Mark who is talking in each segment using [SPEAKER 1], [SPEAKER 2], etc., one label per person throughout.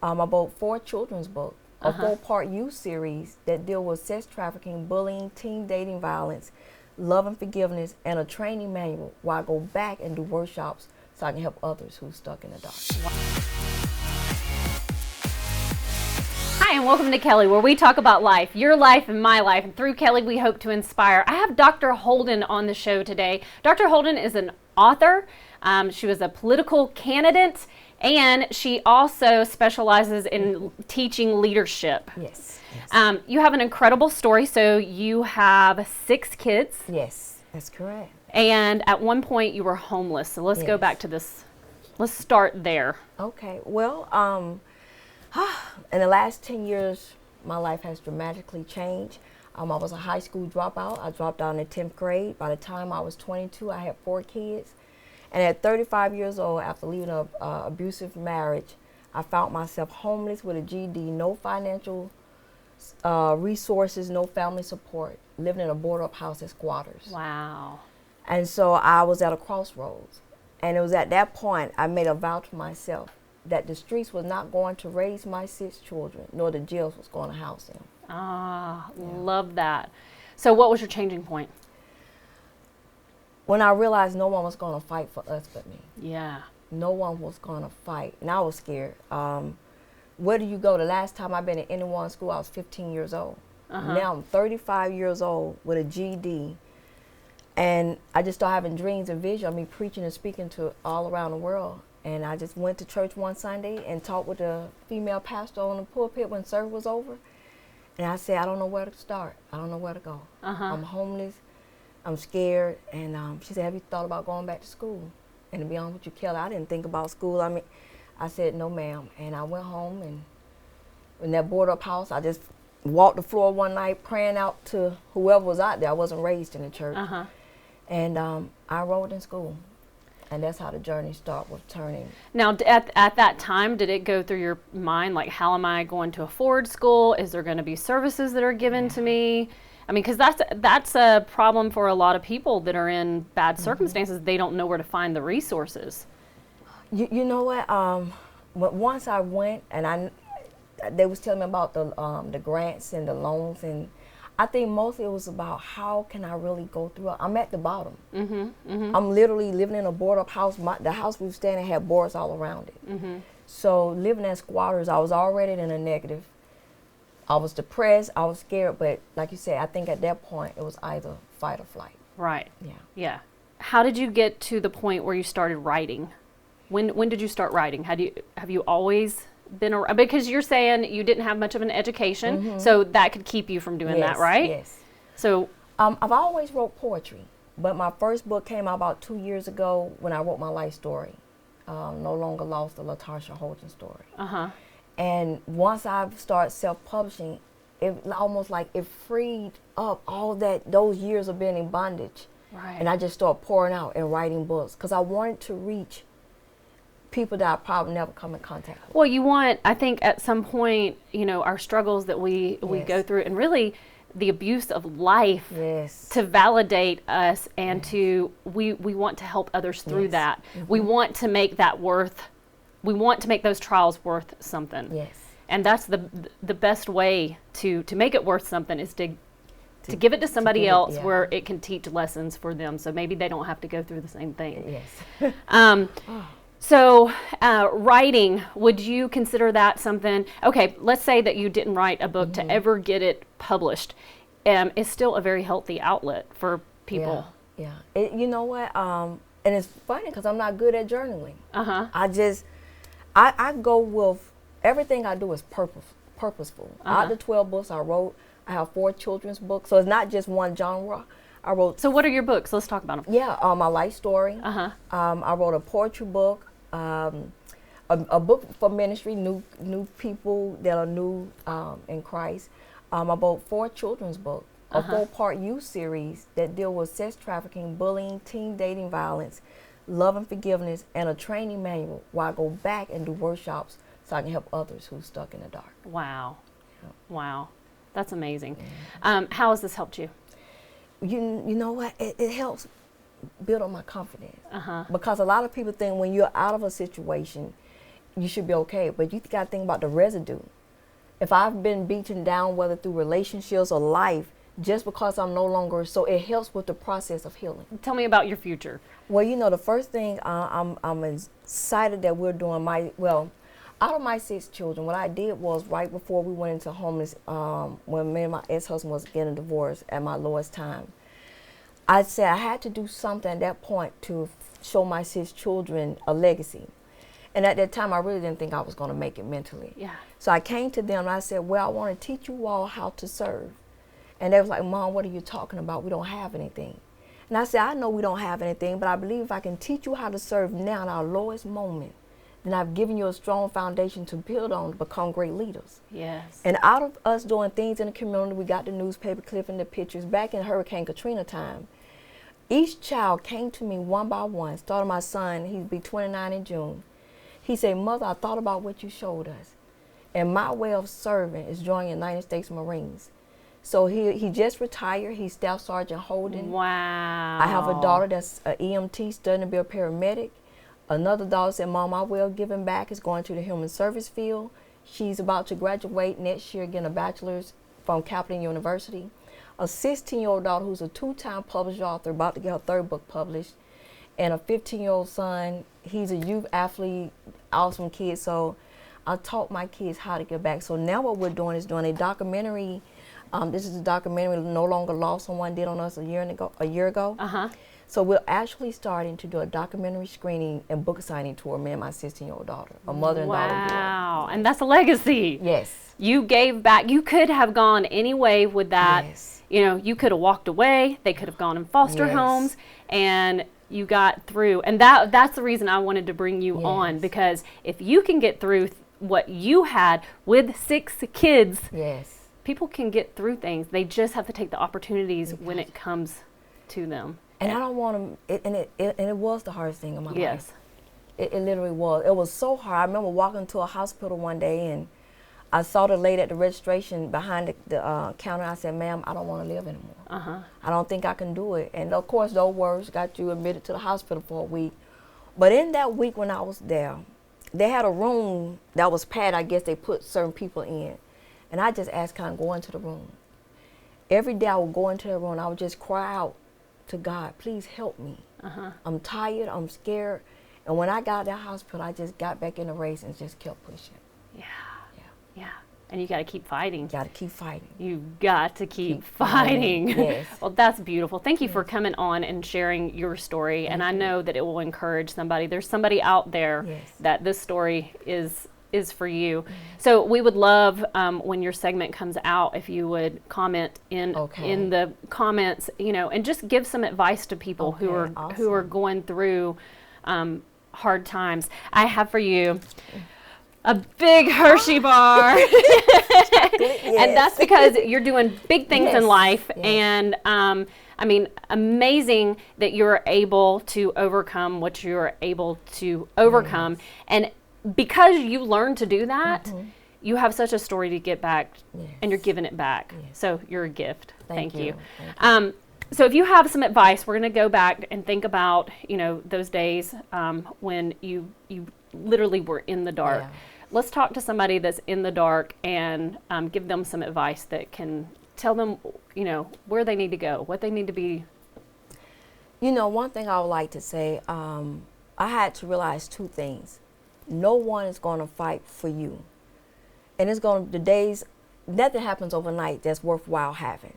[SPEAKER 1] I wrote 4 children's books, a 4-part youth series that deal with sex trafficking, bullying, teen dating violence, love and forgiveness, and a training manual where I go back and do workshops so I can help others who are stuck in the dark.
[SPEAKER 2] Hi, and welcome to Kelly, where we talk about life, your life and my life, and through Kelly we hope to inspire. I have Dr. Holden on the show today. Dr. Holden is an author. She was a political candidate, and she also specializes in teaching leadership.
[SPEAKER 1] Yes.
[SPEAKER 2] You have an incredible story. So you have 6 kids.
[SPEAKER 1] Yes, that's correct.
[SPEAKER 2] And at one point you were homeless. So let's go back to this. Let's start there.
[SPEAKER 1] Okay. Well, in the last 10 years, my life has dramatically changed. I was a high school dropout. I dropped out in the 10th grade. By the time I was 22, I had 4 kids. And at 35 years old, after leaving an abusive marriage, I found myself homeless with a GED, no financial resources, no family support, living in a boarded-up house as squatters.
[SPEAKER 2] Wow.
[SPEAKER 1] And so I was at a crossroads. And it was at that point I made a vow to myself that the streets was not going to raise my 6 children, nor the jails was going to house them.
[SPEAKER 2] Love that. So what was your changing point?
[SPEAKER 1] When I realized no one was going to fight for us but me.
[SPEAKER 2] Yeah.
[SPEAKER 1] No one was going to fight, and I was scared. Where do you go? The last time I've been in anyone's school, I was 15 years old. Now I'm 35 years old with a GED, and I just started having dreams and visions of me preaching and speaking to all around the world. And I just went to church one Sunday and talked with a female pastor on the pulpit when service was over. And I said, I don't know where to start. I don't know where to go. I'm homeless. I'm scared. And she said, have you thought about going back to school? And to be honest with you, Kelly, I didn't think about school. I said, no, ma'am. And I went home, and in that boarded-up house, I just walked the floor one night praying out to whoever was out there. I wasn't raised in the church. And I enrolled in school. And that's how the journey started with turning.
[SPEAKER 2] Now, at that time, did it go through your mind, like, how am I going to afford school? Is there going to be services that are given to me? I mean, because that's a problem for a lot of people that are in bad circumstances. They don't know where to find the resources.
[SPEAKER 1] You know what? Once I went, and they was telling me about the grants and the loans, and I think mostly it was about how can I really go through it. I'm at the bottom. I'm literally living in a boarded-up house. The house we were staying in had boards all around it. So living as squatters, I was already in a negative. I was depressed. I was scared. But like you said, I think at that point it was either fight or flight.
[SPEAKER 2] Right.
[SPEAKER 1] Yeah.
[SPEAKER 2] How did you get to the point where you started writing? When did you start writing? Have you always been around? Because you're saying you didn't have much of an education, so that could keep you from doing that, right?
[SPEAKER 1] Yes.
[SPEAKER 2] So
[SPEAKER 1] I've always wrote poetry, but my first book came out about 2 years ago when I wrote my life story. No Longer Lost, the LaTarsha Holden story. And once I started self-publishing, it almost like it freed up all those years of being in bondage.
[SPEAKER 2] Right.
[SPEAKER 1] And I just started pouring out and writing books because I wanted to reach people that I probably never come in contact with.
[SPEAKER 2] Well, I think at some point, our struggles that we go through, and really the abuse of life, to validate us, and we want to help others through that. We want to make that we want to make those trials worth something.
[SPEAKER 1] Yes. And
[SPEAKER 2] that's the best way to make it worth something is to give it to somebody else where it can teach lessons for them, so maybe they don't have to go through the same thing.
[SPEAKER 1] Yes.
[SPEAKER 2] So writing, would you consider that something? Okay, let's say that you didn't write a book to ever get it published. It's still a very healthy outlet for people.
[SPEAKER 1] Yeah. You know what? And it's funny because I'm not good at journaling. I go with everything I do is purposeful. Out of the 12 books I wrote, I have 4 children's books, so it's not just one genre. I wrote.
[SPEAKER 2] So what are your books? Let's talk about them.
[SPEAKER 1] Yeah, my life story. I wrote a poetry book, a book for ministry, new people that are new in Christ. I wrote 4 children's books, a 4-part youth series that deal with sex trafficking, bullying, teen dating violence, love and forgiveness, and a training manual where I go back and do workshops so I can help others who are stuck in the dark.
[SPEAKER 2] Wow. Wow. That's amazing. How has this helped you?
[SPEAKER 1] You know what? It helps build on my confidence. Because a lot of people think when you're out of a situation, you should be okay. But you got to think about the residue. If I've been beaten down, whether through relationships or life, just because I'm no longer, so it helps with the process of healing.
[SPEAKER 2] Tell me about your future.
[SPEAKER 1] Well, you know, the first thing I'm excited that we're doing out of my 6 children, what I did was right before we went into homeless, when me and my ex-husband was getting a divorce at my lowest time, I said I had to do something at that point to show my 6 children a legacy. And at that time, I really didn't think I was going to make it mentally.
[SPEAKER 2] Yeah.
[SPEAKER 1] So I came to them and I said, well, I want to teach you all how to serve. And they was like, Mom, what are you talking about? We don't have anything. And I said, I know we don't have anything, but I believe if I can teach you how to serve now in our lowest moment, then I've given you a strong foundation to build on to become great leaders.
[SPEAKER 2] Yes.
[SPEAKER 1] And out of us doing things in the community, we got the newspaper clipping, the pictures. Back in Hurricane Katrina time, each child came to me one by one. Started my son, he'd be 29 in June. He said, Mother, I thought about what you showed us. And my way of serving is joining the United States Marines. So he just retired. He's Staff Sergeant Holden.
[SPEAKER 2] Wow.
[SPEAKER 1] I have a daughter that's an EMT studying to be a paramedic. Another daughter said, Mom, my way of giving back is going to the human service field. She's about to graduate next year, getting a bachelor's from Capital University. A 16-year-old daughter who's a 2-time published author, about to get her 3rd book published. And a 15-year-old son, he's a youth athlete, awesome kid. So I taught my kids how to give back. So now what we're doing is doing a documentary. This is a documentary, No Longer Lost, someone did on us a year ago.
[SPEAKER 2] Uh-huh.
[SPEAKER 1] So we're actually starting to do a documentary screening and book signing tour, me and my 16-year-old daughter, a mother and daughter.
[SPEAKER 2] Wow, and that's a legacy.
[SPEAKER 1] Yes.
[SPEAKER 2] You gave back. You could have gone any way with that.
[SPEAKER 1] Yes.
[SPEAKER 2] You know, you could have walked away. They could have gone in foster homes, and you got through. And that's the reason I wanted to bring you on, because if you can get through what you had with 6 kids, people can get through things. They just have to take the opportunities when it comes to them.
[SPEAKER 1] And I don't want them, and it was the hardest thing in my life. It literally was. It was so hard. I remember walking to a hospital one day, and I saw the lady at the registration behind the counter. I said, ma'am, I don't want to live anymore. I don't think I can do it. And of course, those words got you admitted to the hospital for a week. But in that week when I was there, they had a room that was padded. I guess they put certain people in. And I just asked, can I go into the room? Every day I would go into the room and I would just cry out to God, please help me. I'm tired, I'm scared. And when I got out of that hospital, I just got back in the race and just kept pushing.
[SPEAKER 2] Yeah. And you got to keep fighting.
[SPEAKER 1] Got to keep fighting.
[SPEAKER 2] You've got to keep fighting.
[SPEAKER 1] Yes.
[SPEAKER 2] Well, that's beautiful. Thank you for coming on and sharing your story. And I know that it will encourage somebody. There's somebody out there that this story is for you. So we would love when your segment comes out, if you would comment in the comments, you know, and just give some advice to people who are going through hard times. I have for you a big Hershey bar. And that's because you're doing big things in life. And I mean, amazing that you're able to overcome what you're able to overcome. And because you learned to do that, you have such a story to get back, and you're giving it back. So you're a gift. Thank you. So if you have some advice, we're going to go back and think about, you know, those days when you literally were in the dark. Let's talk to somebody that's in the dark and give them some advice that can tell them, you know, where they need to go, what they need to be.
[SPEAKER 1] You know, one thing I would like to say, I had to realize 2 things. No one is going to fight for you. And it's going to, the days, nothing happens overnight that's worthwhile having.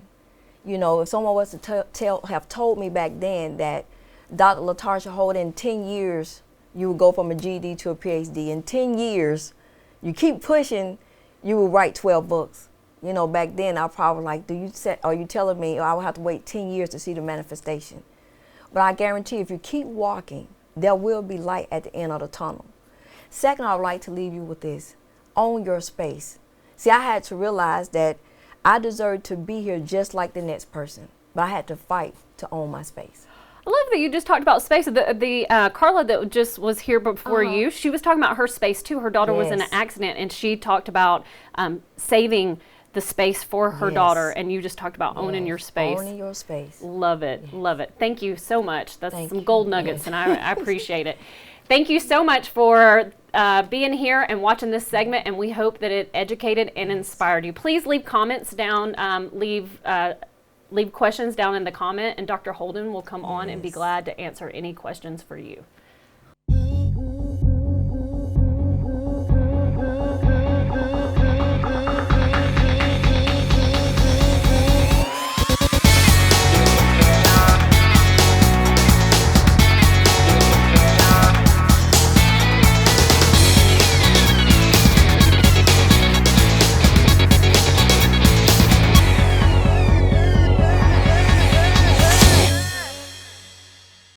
[SPEAKER 1] You know, if someone was to have told me back then that Dr. LaTarsha Holden, in 10 years, you would go from a GED to a PhD. In 10 years, you keep pushing, you will write 12 books. You know, back then, I probably like, are you telling me I would have to wait 10 years to see the manifestation? But I guarantee if you keep walking, there will be light at the end of the tunnel. Second, I would like to leave you with this. Own your space. See, I had to realize that I deserved to be here just like the next person, but I had to fight to own my space.
[SPEAKER 2] I love that you just talked about space. The Carla that just was here before you, she was talking about her space too. Her daughter was in an accident, and she talked about saving the space for her daughter, and you just talked about owning your space.
[SPEAKER 1] Owning your space.
[SPEAKER 2] Love it, love it. Thank you so much. That's some gold nuggets, and I appreciate it. Thank you so much for being here and watching this segment, and we hope that it educated and inspired you. Please leave comments down, leave questions down in the comment, and Dr. Holden will come on and be glad to answer any questions for you.